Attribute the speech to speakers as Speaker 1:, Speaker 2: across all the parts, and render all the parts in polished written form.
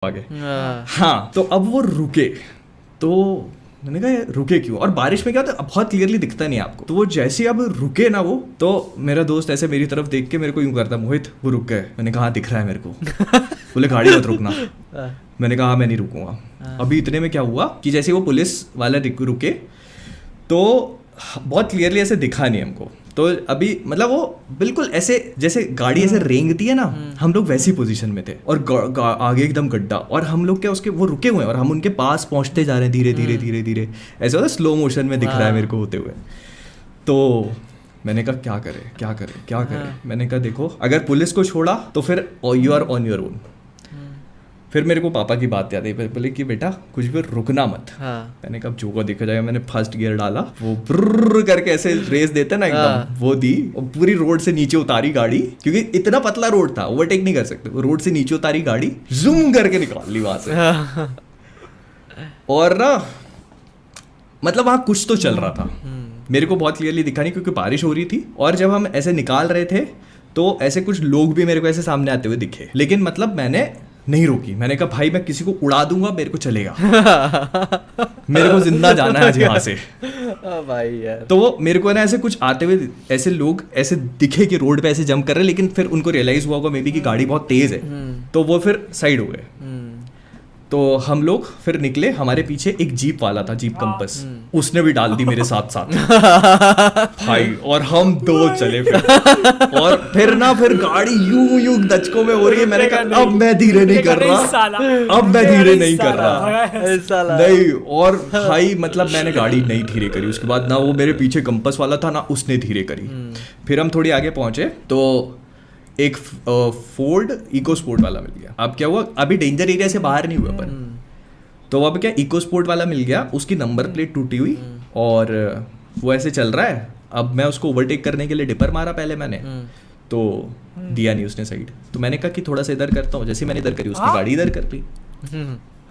Speaker 1: आगे। हाँ, तो अब वो रुके, तो मैंने कहा यार रुके क्यों, और बारिश में क्या होता है बहुत क्लियरली दिखता नहीं आपको, तो वो जैसे अब रुके ना वो, तो मेरा दोस्त ऐसे मेरी तरफ देख के मेरे को यूं करता, मोहित वो रुक गए। मैंने कहा दिख रहा है मेरे को। बोले गाड़ी मत रुकना। मैंने कहा मैं नहीं रुकूंगा। अभी इतने में क्या हुआ कि जैसे वो पुलिस वाला रुके तो बहुत क्लियरली ऐसे दिखा नहीं हमको, तो अभी मतलब वो बिल्कुल ऐसे जैसे गाड़ी ऐसे रेंगती है ना, हम लोग वैसी पोजीशन में थे और आगे एकदम गड्ढा, और हम लोग क्या उसके वो रुके हुए हैं और हम उनके पास पहुंचते जा रहे हैं धीरे धीरे धीरे धीरे, ऐसा होता है स्लो मोशन में दिख रहा है मेरे को होते हुए। तो मैंने कहा क्या करे क्या करे क्या करे। मैंने कहा देखो अगर पुलिस को छोड़ा तो फिर you are on your own. फिर मेरे को पापा की बात याद आई, बोले कि बेटा कुछ भी रुकना मत। मैंने कहा जो को देखा जाएगा, मैंने फर्स्ट गियर डाला, वो ब्रर करके ऐसे रेस देते ना एकदम, वो दी और पूरी रोड से नीचे उतारी गाड़ी, क्योंकि इतना पतला रोड था ओवरटेक नहीं कर सकते, वो रोड से नीचे उतारी गाड़ी, जूम करके निकाल ली वहां से। और ना मतलब वहां कुछ तो चल रहा था, मेरे को बहुत क्लियरली दिखा नहीं क्योंकि बारिश हो रही थी, और जब हम ऐसे निकाल रहे थे तो ऐसे कुछ लोग भी मेरे को ऐसे सामने आते हुए दिखे, लेकिन मतलब मैंने नहीं रोकी। मैंने कहा भाई मैं किसी को उड़ा दूंगा, मेरे को चलेगा। मेरे को जिंदा जाना है यहाँ से।
Speaker 2: भाई यार।
Speaker 1: तो वो मेरे को ना ऐसे कुछ आते हुए ऐसे लोग ऐसे दिखे कि रोड पे ऐसे जंप कर रहे हैं, लेकिन फिर उनको रियलाइज हुआ होगा मे बी कि गाड़ी बहुत तेज है, तो वो फिर साइड हो गए। तो हम लोग फिर निकले, हमारे पीछे एक जीप वाला था, जीप कंपस, उसने भी डाल दी मेरे साथ साथ भाई, और हम दो चले फिर। और फिर ना फिर गाड़ी यूं दचकों में हो रही है। मैंने कहा अब मैं धीरे नहीं कर रहा, अब मैं धीरे नहीं कर रहा नहीं। और भाई मतलब मैंने गाड़ी नहीं धीरे करी उसके बाद, ना वो मेरे पीछे कंपस वाला था ना उसने धीरे करी। फिर हम थोड़ी आगे पहुंचे तो एक फोर्ड इको स्पोर्ट वाला मिल गया। अब क्या हुआ, अभी डेंजर एरिया से बाहर नहीं हुआ अपन, तो अब क्या इको स्पोर्ट वाला मिल गया, उसकी नंबर प्लेट टूटी हुई और वो ऐसे चल रहा है। अब मैं उसको ओवरटेक करने के लिए डिपर मारा पहले मैंने, तो दिया नहीं उसने साइड, तो मैंने कहा कि थोड़ा सा इधर करता हूँ, जैसे मैंने इधर करी उसने गाड़ी इधर कर ली।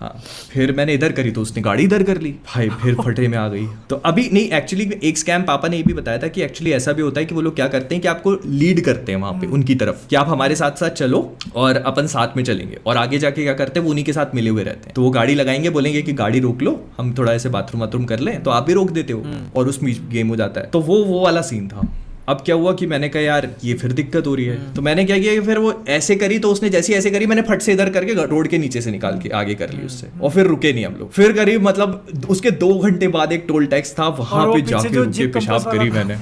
Speaker 1: हाँ, फिर मैंने इधर करी तो उसने गाड़ी इधर कर ली भाई, फिर फटे में आ गई। तो अभी नहीं, एक्चुअली एक स्कैम पापा ने ये भी बताया था कि एक्चुअली ऐसा भी होता है कि वो लोग क्या करते हैं कि आपको लीड करते हैं वहां पे उनकी तरफ, कि आप हमारे साथ साथ चलो और अपन साथ में चलेंगे, और आगे जाके क्या करते हैं वो उन्हीं के साथ मिले हुए रहते हैं। तो वो गाड़ी लगाएंगे, बोलेंगे कि गाड़ी रोक लो, हम थोड़ा ऐसे बाथरूम वाथरूम कर लें, तो आप भी रोक देते हो और उसमें गेम हो जाता है। तो वो वाला सीन था। अब क्या हुआ कि मैंने कहा यार ये फिर दिक्कत हो रही है, तो मैंने क्या किया कि फिर वो ऐसे करी, तो उसने जैसी ऐसे करी, मैंने फट से इधर करके रोड के नीचे से निकाल के आगे कर ली उससे, और फिर रुके नहीं हम लोग। फिर करीब मतलब उसके 2 घंटे बाद एक टोल टैक्स था, वहां पे जाके रुके, पेशाब करी मैंने।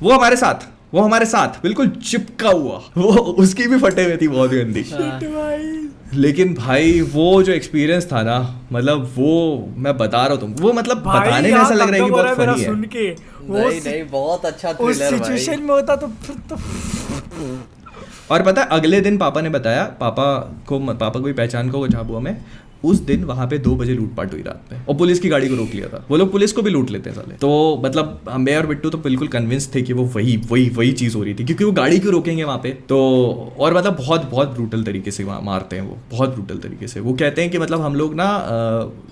Speaker 1: वो हमारे साथ बिल्कुल चिपका हुआ, वो उसकी भी फटे हुई थी बहुत गंदी। लेकिन भाई वो जो एक्सपीरियंस था ना, मतलब वो मैं बता रहा हूँ तुम, वो मतलब बताने में ऐसा लग रहा है कि बहुत फनी है।
Speaker 2: सुन के नहीं बहुत अच्छा थ्रिलर
Speaker 3: उस सिचुएशन में होता तो फिर तो।
Speaker 1: और पता है अगले दिन पापा ने बताया, पापा को भी पहचान को झाबुआ में उस दिन वहां पे 2 बजे लूटपाट हुई रात में, और पुलिस की गाड़ी को रोक लिया था। वो लोग पुलिस को भी लूट लेते हैं साले। तो मतलब मैं और बिट्टू तो बिल्कुल कन्विंस थे कि वो वही चीज हो रही थी, क्योंकि वो गाड़ी क्यों रोकेंगे वहां पे। तो और मतलब बहुत ब्रूटल तरीके से वहाँ मारते हैं वो, बहुत ब्रूटल तरीके से। वो कहते हैं कि मतलब हम लोग ना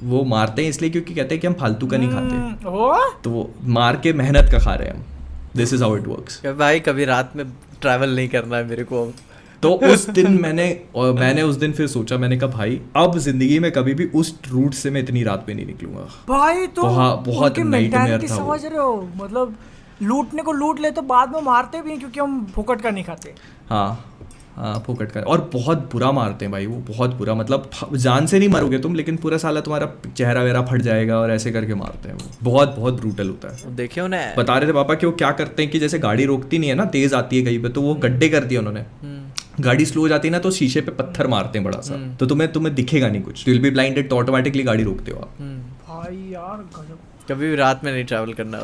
Speaker 1: वो मारते हैं इसलिए क्योंकि कहते हैं कि हम फालतू का नहीं खाते, तो वो मार के मेहनत का खा रहे हैं हम। This is how it works.
Speaker 2: भाई कभी रात में ट्रैवल नहीं करना है मेरे को।
Speaker 1: तो उस दिन मैंने उस दिन फिर सोचा, मैंने कहा भाई अब जिंदगी में कभी भी उस रूट से मैं इतनी रात में नहीं निकलूंगा भाई। तो बहुत नाइटमेयर था।
Speaker 3: समझ रहे हो, मतलब लूटने को लूट ले तो बाद में मारते भी हैं, क्योंकि हम फुकट का नहीं खाते।
Speaker 1: हाँ फुकट का, और बहुत बुरा मारते हैं भाई वो, बहुत बुरा। मतलब जान से नहीं मारोगे तुम, लेकिन पूरा साला तुम्हारा चेहरा वेरा फट जाएगा और ऐसे करके मारते हैं वो। बहुत ब्रूटल होता है।
Speaker 2: देखिए उन्हें
Speaker 1: बता रहे थे पापा कि वो क्या करते हैं कि जैसे गाड़ी रोकती नहीं है ना, तेज आती है कहीं पे, तो वो गड्ढे कर दिए उन्होंने। गाड़ी स्लो हो जाती है ना, तो शीशे पे पत्थर मारते हैं बड़ा सा, तो तुम्हें दिखेगा नहीं कुछ, यू विल बी ब्लाइंडेड, तो ऑटोमेटिकली गाड़ी रोकते हो आप।
Speaker 3: भाई यार
Speaker 2: कभी भी रात में नहीं ट्रैवल करना,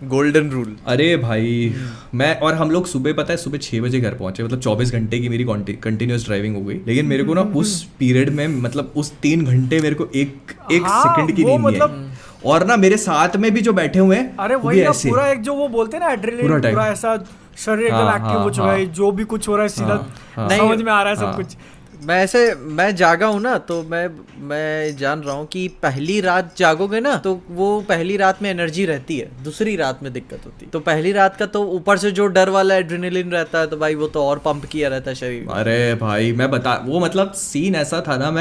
Speaker 2: गोल्डन रूल।
Speaker 1: अरे भाई मैं और हम लोग सुबह 6 बजे घर पहुंचे, मतलब 24 घंटे की मेरी कंटिन्यूअस ड्राइविंग हो गई। लेकिन मेरे को ना उस पीरियड में मतलब उस 3 घंटे मेरे को एक सेकंड की नींद नहीं आई। और ना मेरे साथ में भी जो बैठे हुए हैं,
Speaker 3: अरे वही ना, पूरा एक जो वो बोलते हैं ना एड्रेनलिन, पूरा ऐसा शरीर एकदम एक्टिव हो चुका है, जो भी कुछ हो रहा है सीधा समझ में आ रहा है सब कुछ।
Speaker 2: मैं जागा हूँ ना, तो मैं जान रहा हूँ कि पहली रात जागोगे ना, तो वो पहली रात में एनर्जी रहती है, दूसरी रात में दिक्कत होती है। तो पहली रात का तो ऊपर से जो डर वाला एड्रेनलिन रहता है, तो भाई वो तो और पंप किया रहता है शरीर।
Speaker 1: अरे भाई मैं बता, वो मतलब सीन ऐसा था ना,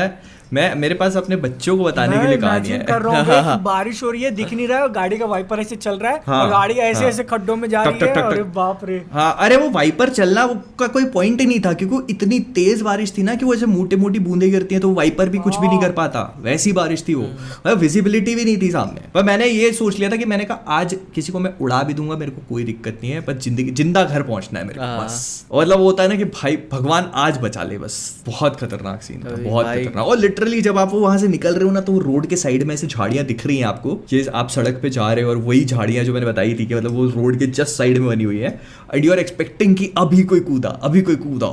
Speaker 1: मेरे पास अपने बच्चों को बताने के लिए कहानी है।
Speaker 3: कर रहा हूँ कि बारिश हो रही है, दिख नहीं रहा है, गाड़ी का वाइपर ऐसे चल रहा है, और गाड़ी ऐसे ऐसे खड्डों में जा रही है, अरे बाप रे।
Speaker 1: हाँ, अरे वो वाइपर चलना का कोई पॉइंट ही नहीं था, क्योंकि इतनी तेज बारिश थी ना कि वो ऐसे मोटी मोटी बूंदें गिरती हैं तो वाइपर भी कुछ भी नहीं कर पाता, वैसी बारिश थी वो, विजिबिलिटी भी नहीं थी सामने। पर मैंने ये सोच लिया था कि मैंने कहा आज किसी को मैं उड़ा भी दूंगा, मेरे को कोई दिक्कत नहीं है, पर जिंदा घर पहुंचना है मेरे को बस। मतलब वो होता है ना कि भाई भगवान आज बचा ले बस। बहुत खतरनाक सीन था, बहुत खतरनाक। और लिटरली जब आप वहां से निकल रहे हो ना, तो वो रोड के साइड में ऐसे झाड़ियां दिख रही हैं आपको, ये आप सड़क पे जा रहे हो और वही झाड़ियां जो मैंने बताई थी कि मतलब वो रोड के जस्ट साइड में बनी हुई है, एंड यू आर एक्सपेक्टिंग कि अभी कोई कूदा,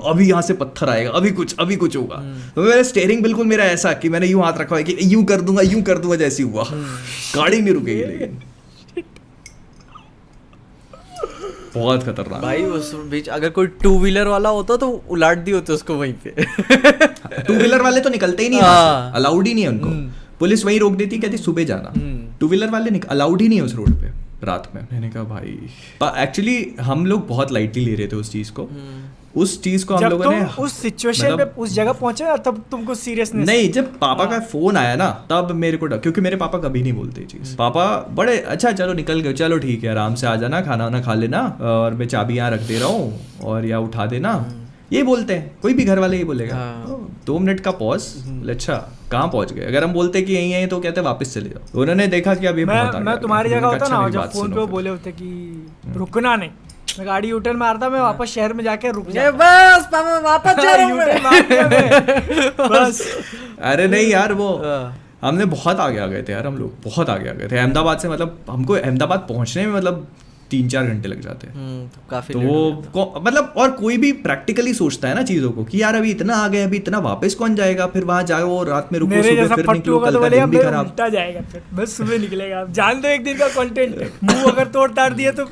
Speaker 1: अभी यहाँ से पत्थर आएगा, अभी कुछ होगा। तो मेरा स्टीयरिंग बिल्कुल मेरा ऐसा कि मैंने यूं हाथ रखा है कि यूं कर दूंगा जैसे हुआ, गाड़ी नहीं रुकेगी। लेकिन बहुत खतरनाक
Speaker 2: भाई। उस बीच अगर कोई 2 व्हीलर वाला होता तो उलाट दी होती उसको वहीं पे।
Speaker 1: 2 व्हीलर वाले तो निकलते ही नहीं, अलाउड ही नहीं है उनको, पुलिस वहीं रोक देती, कहती सुबह जाना। 2 व्हीलर वाले अलाउड ही नहीं है उस रोड पे रात में। मैंने कहा भाई, एक्चुअली हम लोग बहुत लाइटली ले रहे थे उस चीज को। उस चीज को हम लोगों ने
Speaker 3: उस सिचुएशन में उस जगह पहुंचे ना, तब तुमको सीरियसनेस
Speaker 1: नहीं, जब पापा का फोन आया ना तब मेरे को, क्योंकि मेरे पापा कभी नहीं बोलते चीज। पापा बड़े अच्छा चलो निकल गए, चलो ठीक है आराम से आ जाना, खाना वाना खा लेना, और मैं चाबी यहाँ रख दे रहा हूँ और या उठा देना, ये बोलते हैं। कोई भी घर वाले ये बोलेगा। 2 मिनट का पॉज, अच्छा कहाँ पहुंच गए। अगर हम बोलते कि यही है तो कहते वापस चले जाओ। तो उन्होंने देखा कि अब ये
Speaker 3: मैं तुम्हारी जगह होता ना, जब फोन पे बोले होते कि रुकना नहीं, मैं गाड़ी यूटर्न मारता, मैं वापस शहर में जाके रुक जाता,
Speaker 2: बस पापा वापस जा रहा हूं
Speaker 3: बस।
Speaker 1: अरे नहीं यार, वो हमने बहुत आगे आ गए थे यार, हम लोग बहुत आगे आ गए थे अहमदाबाद से। मतलब हमको अहमदाबाद पहुंचने में मतलब 3-4 घंटे लग जाते हैं।
Speaker 2: तो काफी
Speaker 1: तो वो मतलब, और कोई भी प्रैक्टिकली सोचता है ना चीजों को कि यार अभी इतना आ गए, अभी इतना वापस कौन जाएगा, फिर वहां जाओ और रात में रुको, सुबह फिर निकलो, कल का दिन भी खराब,
Speaker 3: उल्टा जाएगा, फिर बस सुबह निकलेगा। जान दो एक दिन का कंटेंट, मुंह अगर तोड़ ताड़ दिया तो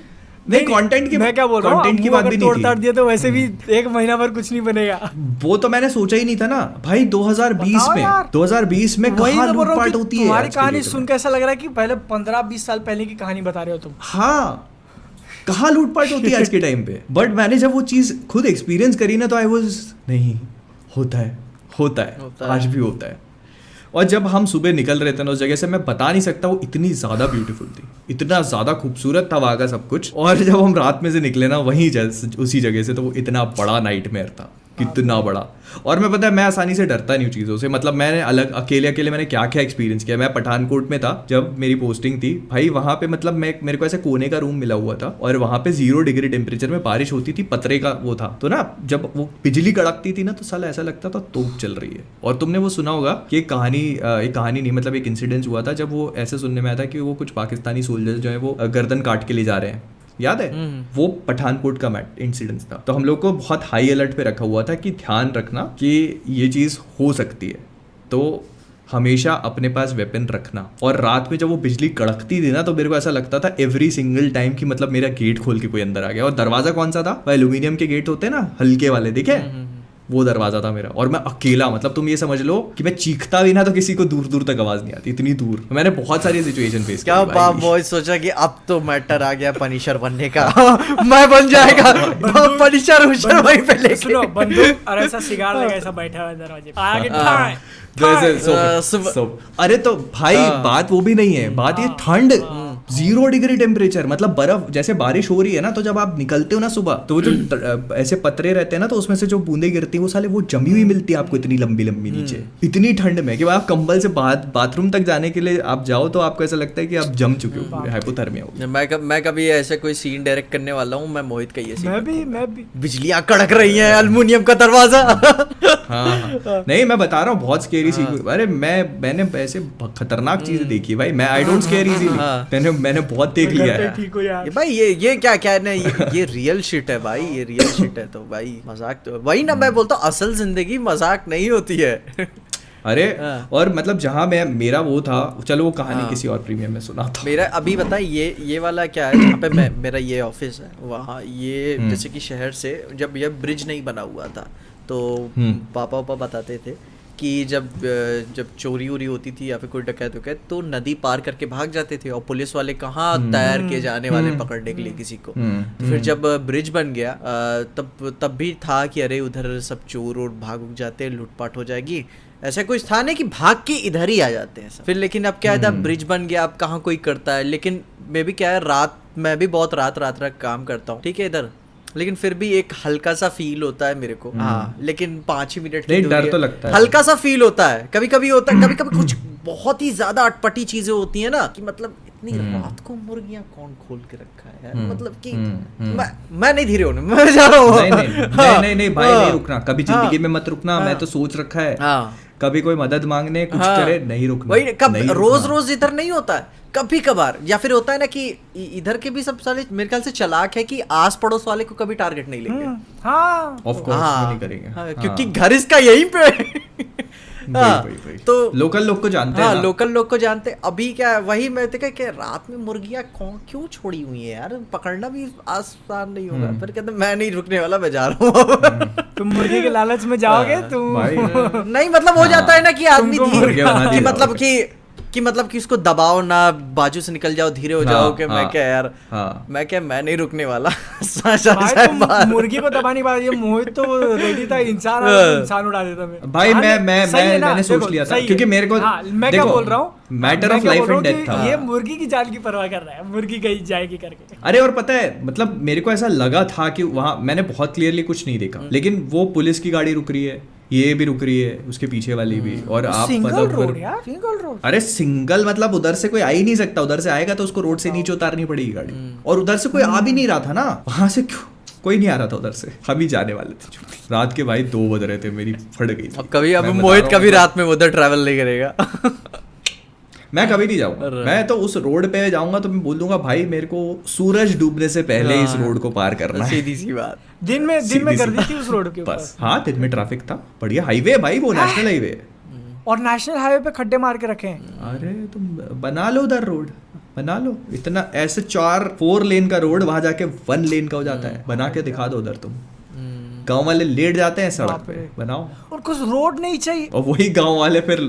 Speaker 1: नहीं, कंटेंट की
Speaker 3: मैं क्या बोल रहा हूँ,
Speaker 1: कंटेंट की बात भी नहीं
Speaker 3: तोड़ ताड़ दिया तो वैसे भी 1 महीना भर कुछ नहीं बनेगा।
Speaker 1: वो तो मैंने सोचा ही नहीं था ना भाई। 2020 में कहाँ लूटपाट होती है।
Speaker 3: तुम्हारी कहानी सुन के ऐसा लग रहा है कि पहले 15-20 साल पहले की कहानी बता रहे हो तुम।
Speaker 1: हाँ, कहाँ लूटपाट होती है आज के टाइम पे। बट मैंने जब वो चीज खुद एक्सपीरियंस करी ना, तो आई वाज नहीं, होता है आज भी होता है। और जब हम सुबह निकल रहे थे ना उस जगह से, मैं बता नहीं सकता, वो इतनी ज़्यादा ब्यूटीफुल थी, इतना ज़्यादा खूबसूरत था वहाँ का सब कुछ। और जब हम रात में से निकले ना वहीं उसी जगह से, तो वो इतना बड़ा नाइटमेयर था, कितना बड़ा। और मैं पता है, मैं आसानी से डरता नहीं हूँ चीज़ों से। मतलब मैंने अकेले मैंने क्या क्या एक्सपीरियंस किया। मैं पठानकोट में था जब मेरी पोस्टिंग थी भाई, वहाँ पे मतलब मेरे को ऐसे कोने का रूम मिला हुआ था, और वहाँ पे 0 डिग्री टेम्परेचर में बारिश होती थी, पतरे का वो था। तो ना जब वो बिजली कड़कती थी ना, तो साला ऐसा लगता था तोप चल रही है। और तुमने वो सुना होगा कि एक कहानी नहीं, मतलब एक इंसिडेंस हुआ था, जब वो ऐसे सुनने में आया था कि वो कुछ पाकिस्तानी सोल्जर्स जो है वो गर्दन काट के ले जा रहे हैं, याद है? वो पठानकोट का इंसिडेंस था। तो हम लोग को बहुत हाई अलर्ट पे रखा हुआ था कि ध्यान रखना कि ये चीज़ हो सकती है, तो हमेशा अपने पास वेपन रखना। और रात में जब वो बिजली कड़कती थी ना, तो मेरे को ऐसा लगता था एवरी सिंगल टाइम कि मतलब मेरा गेट खोल के कोई अंदर आ गया। और दरवाजा कौन सा था? वो एल्यूमिनियम के गेट होते हैं ना, हल्के वाले, देखे? वो दरवाजा था मेरा, और मैं अकेला, मतलब तुम ये समझ लो कि मैं चीखता भी ना तो किसी को दूर दूर तक आवाज नहीं आती, इतनी दूर। मैंने बहुत सारी सिचुएशन फेस की।
Speaker 2: क्या बाप बॉय, सोचा कि अब तो मैटर आ गया पनिशर बनने का। मैं बन जाएगा पनिशर वहीं पे लेके।
Speaker 3: सुनो, बंदूक और ऐसा सिगार लगा ऐसा बैठा हुआ दरवाजे पे, आगे
Speaker 1: अरे तो भाई बात वो भी नहीं है, बात ये ठंड, 0 डिग्री टेम्परेचर, मतलब बर्फ। जैसे बारिश हो रही है ना, तो जब आप निकलते हो ना सुबह, तो वो जो ऐसे पतरे रहते हैं ना, तो उसमें से जो बूंदे गिरती हैं वो साले वो जमी हुई मिलती है आपको, इतनी लंबी लंबी नीचे, इतनी ठंड में कि आप कंबल से बाथरूम तक जाने के लिए आप जाओ तो आपको ऐसा लगता है कि आप जम चुके हो, हाइपोथर्मिया हो।
Speaker 2: मैं कभी ऐसे कोई सीन डायरेक्ट करने वाला हूँ, मैं मोहित का ये सीन,
Speaker 3: मैं भी
Speaker 2: बिजलियां कड़क रही हैं, एल्युमिनियम का दरवाजा।
Speaker 1: हाँ, नहीं मैं बता रहा हूँ, बहुत स्केरी सी। अरे मैंने ऐसे खतरनाक चीजें देखी है भाई, मैं आई डोंट स्केयर इजीली, मैंने बहुत देख लिया है
Speaker 2: भाई। ये क्या नहीं, ये रियल शिट है भाई, ये रियल शिट है। तो भाई मजाक तो वही ना, मैं बोलता हूँ असल जिंदगी मजाक नहीं होती है।
Speaker 1: अरे और मतलब जहाँ मेरा वो था, चलो वो कहानी किसी और प्रीमियम में सुना था।
Speaker 2: मेरा अभी बता, ये वाला क्या है, जहाँ पे मेरा ये ऑफिस है, वहाँ ये जैसे कि शहर से जब ये ब्रिज नहीं बना हुआ था, तो पापा बताते थे कि जब चोरी वोरी होती थी या फिर कोई डकैत वकैत, तो नदी पार करके भाग जाते थे, और पुलिस वाले कहाँ तैर के जाने वाले पकड़ने के लिए किसी को। तो फिर जब ब्रिज बन गया, तब भी था कि अरे उधर सब चोर और भाग जाते, लूटपाट हो जाएगी, ऐसा कोई स्थान है कि भाग के इधर ही आ जाते हैं सब। फिर लेकिन अब क्या है, ब्रिज बन गया, अब कहाँ कोई करता है। लेकिन मे भी क्या है, रात मैं भी बहुत रात काम करता हूँ, ठीक है इधर, लेकिन फिर भी एक हल्का सा फील होता है मेरे को। हाँ, लेकिन 5 ही मिनट की
Speaker 1: डर तो लगता है,
Speaker 2: हल्का सा फील होता है। कभी कभी होता है, कभी कभी कुछ बहुत ही ज्यादा अटपटी चीजें होती है ना, कि मतलब इतनी रात को मुर्गियां कौन खोल के रखा है यार, मतलब कि मैं नहीं धीरे होने, मैं जा रहा हूँ।
Speaker 1: नहीं भाई, नहीं रुकना कभी, जिंदगी में मत रुकना। मैं तो सोच रखा है, कभी कोई मदद मांगने कुछ करे, नहीं रुकना।
Speaker 2: वही कब रोज इधर नहीं होता है, कभी कभार। या फिर होता है ना कि इधर के भी सब साले मेरे ख्याल से चालाक है कि आस पड़ोस वाले को कभी टारगेट नहीं लेंगे।
Speaker 3: हाँ,
Speaker 1: ऑफ कोर्स नहीं करेंगे,
Speaker 2: क्योंकि घर इसका यहीं पे।
Speaker 1: तो लोकल लोग को जानते हैं,
Speaker 2: लोकल लोग को जानते। अभी क्या वही मैं देखा कि रात में मुर्गियां क्यों छोड़ी हुई है यार, पकड़ना भी आसान नहीं होगा। फिर कहते मैं नहीं रुकने वाला, मैं जा रहा हूँ।
Speaker 3: तुम मुर्गी के लालच में जाओगे तुम?
Speaker 2: नहीं मतलब हो जाता है ना कि आदमी मतलब कि मतलब कि उसको दबाओ ना, बाजू से निकल जाओ, धीरे हो जाओ। कि मैं क्या यार, मैं नहीं रुकने वाला।
Speaker 3: मुर्गी को दबाने के बाद ये मोहित तो रेडी था, इंसान उड़ा देता
Speaker 1: भाई। मैंने सोच लिया था, क्योंकि मेरे को
Speaker 3: मैं क्या बोल रहा हूँ,
Speaker 1: matter of life and death था।
Speaker 3: ये मुर्गी की जान की परवाह कर रहा है, मुर्गी कहीं जाएगी करके।
Speaker 1: अरे और पता है, मतलब मेरे को ऐसा लगा था कि वहां मैंने बहुत क्लियरली कुछ नहीं देखा, लेकिन वो पुलिस की गाड़ी रुक रही है, ये भी रुक रही है, उसके पीछे वाली भी। और आप
Speaker 3: सिंगल रोड यार, सिंगल रोड।
Speaker 1: अरे सिंगल मतलब उधर से कोई आ ही नहीं सकता, उधर से आएगा तो उसको रोड से नीचे उतारनी पड़ेगी गाड़ी। और उधर से कोई आ भी नहीं रहा था ना, वहां से क्यों कोई नहीं आ रहा था उधर से, हम ही जाने वाले थे। रात के भाई 2 बज रहे थे, मेरी फट गई।
Speaker 2: अब मोहित कभी रात में उधर ट्रैवल नहीं करेगा।
Speaker 1: मैं कभी नहीं जाऊंगा। मैं तो उस रोड पे जाऊंगा तो मैं बोल दूंगा भाई मेरे को सूरज डूबने से पहले इस रोड को पार करना है।
Speaker 2: सीधी सी बात।
Speaker 3: दिन में कर दी थी उस रोड के ऊपर।
Speaker 1: हाँ, दिन में ट्रैफिक था, बढ़िया हाईवे भाई, वो नेशनल हाईवे है।
Speaker 3: और नेशनल हाईवे पे खड्डे मार के रखे हैं।
Speaker 1: अरे तुम बना लो उधर रोड, बना लो। इतना ऐसे 4 लेन का रोड वहां जाके 1 लेन का हो जाता है। बना के दिखा दो उधर। तुम गाँव वाले लेट जाते हैं सड़क पे, बनाओ।
Speaker 3: और कुछ रोड नहीं चाहिए,
Speaker 1: और वही गाँव वाले फिर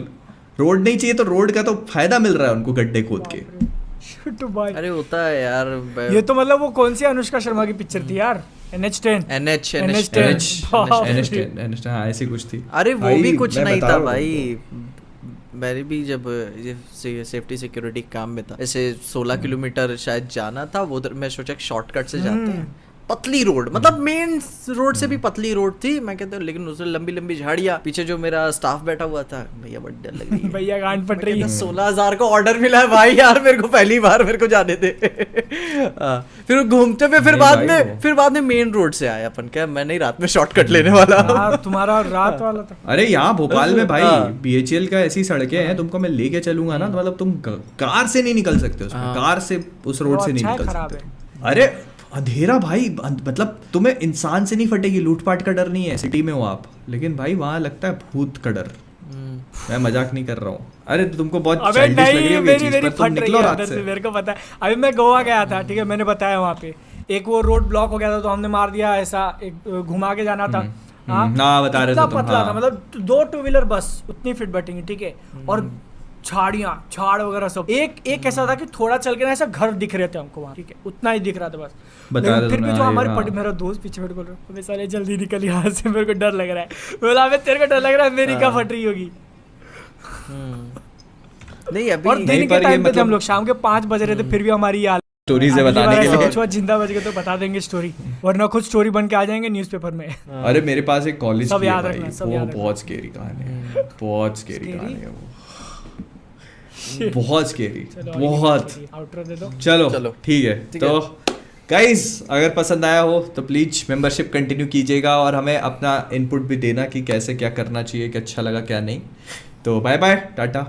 Speaker 1: रोड नहीं चाहिए, तो रोड का तो फायदा मिल रहा है उनको गड्ढे खोद के।
Speaker 2: अरे होता है यार।
Speaker 3: ये तो मतलब वो कौन सी अनुष्का शर्मा की पिक्चर थी यार, NH10
Speaker 1: ऐसी कुछ थी।
Speaker 2: अरे वो भी कुछ नहीं था भाई। मैंने भी जब सेफ्टी सिक्योरिटी काम में था, ऐसे 16 किलोमीटर शायद जाना था, वो मैं सोचा शॉर्टकट से जाते हैं। पतली रोड, मतलब मेन रोड से भी पतली रोड थी। मैं कहता हूँ, लेकिन उसमें लंबी लंबी झाड़ियाँ, पीछे जो मेरा स्टाफ बैठा हुआ था, भैया बड़ी डर लग रही है।
Speaker 3: भैया गांड फट रही है।
Speaker 2: 16,000 का ऑर्डर मिला है भाई यार, मेरे को पहली बार मेरे को जाने दे। फिर घूमते हुए फिर बाद में मेन रोड से आए अपन। क्या मैं नहीं रात में शॉर्टकट लेने वाला।
Speaker 3: तुम्हारा रात वाला था।
Speaker 1: अरे यहाँ भोपाल में भाई BHEL का ऐसी सड़कें हैं, तुमको मैं लेके चलूंगा ना, तो मतलब तुम कार से नहीं निकल सकते उसमें, कार से उस रोड से नहीं निकल सकते। अरे अंधेरा भाई, मतलब तुम्हें इंसान से नहीं फटेगी, लूटपाट का डर नहीं है, सिटी में हो आप, लेकिन भाई वहां लगता है भूत का डर। मैं मजाक नहीं कर रहा हूँ। अरे तुमको बहुत चाइल्डिश लग रही है ये चीज, पर तुम निकलो रात से।
Speaker 3: मेरे को पता है, अभी मैं गोवा गया था, ठीक है, मैंने बताया वहाँ पे एक वो रोड ब्लॉक हो गया था, तो हमने मार दिया ऐसा, एक घुमा के जाना था।
Speaker 1: ना बता रहे थे तुम।
Speaker 3: पतला था, मतलब 2 टू व्हीलर बस उतनी फिट बैठेंगी, ठीक है। और झाड़ वगैरह सब। एक ऐसा था कि थोड़ा चल के ना ऐसा घर दिख रहे थे हमको वहाँ, ठीक है, उतना ही दिख रहा था बस। लेकिन फिर भी जो हमारे मेरा दोस्त पीछे बैठ बोल रहा है, साले जल्दी निकल यहाँ से, मेरे को डर लग रहा है। बोला मैं तेरे को डर लग रहा है, मेरी क्या फट रही होगी।
Speaker 2: नहीं अभी
Speaker 3: और दिन के टाइम पे हम लोग शाम के 5 बज रहे थे, फिर भी हमारी ये
Speaker 1: स्टोरी से बताने के लिए
Speaker 3: जिंदा बच गए तो बता देंगे स्टोरी, वरना खुद स्टोरी बन के आ जाएंगे न्यूज़पेपर में।
Speaker 1: अरे मेरे पास एक कॉलेज
Speaker 3: सब याद रखना, सब याद रखना।
Speaker 1: बहुत स्केरी कहानी है, बहुत स्केरी कहानी है वो, बहुत स्केरी, बहुत।
Speaker 3: आउटरो दे दो।
Speaker 1: चलो ठीक है। तो गाइस अगर पसंद आया हो तो प्लीज मेंबरशिप कंटिन्यू कीजिएगा, और हमें अपना इनपुट भी देना कि कैसे क्या करना चाहिए, कि अच्छा लगा क्या नहीं। तो बाय बाय, टाटा।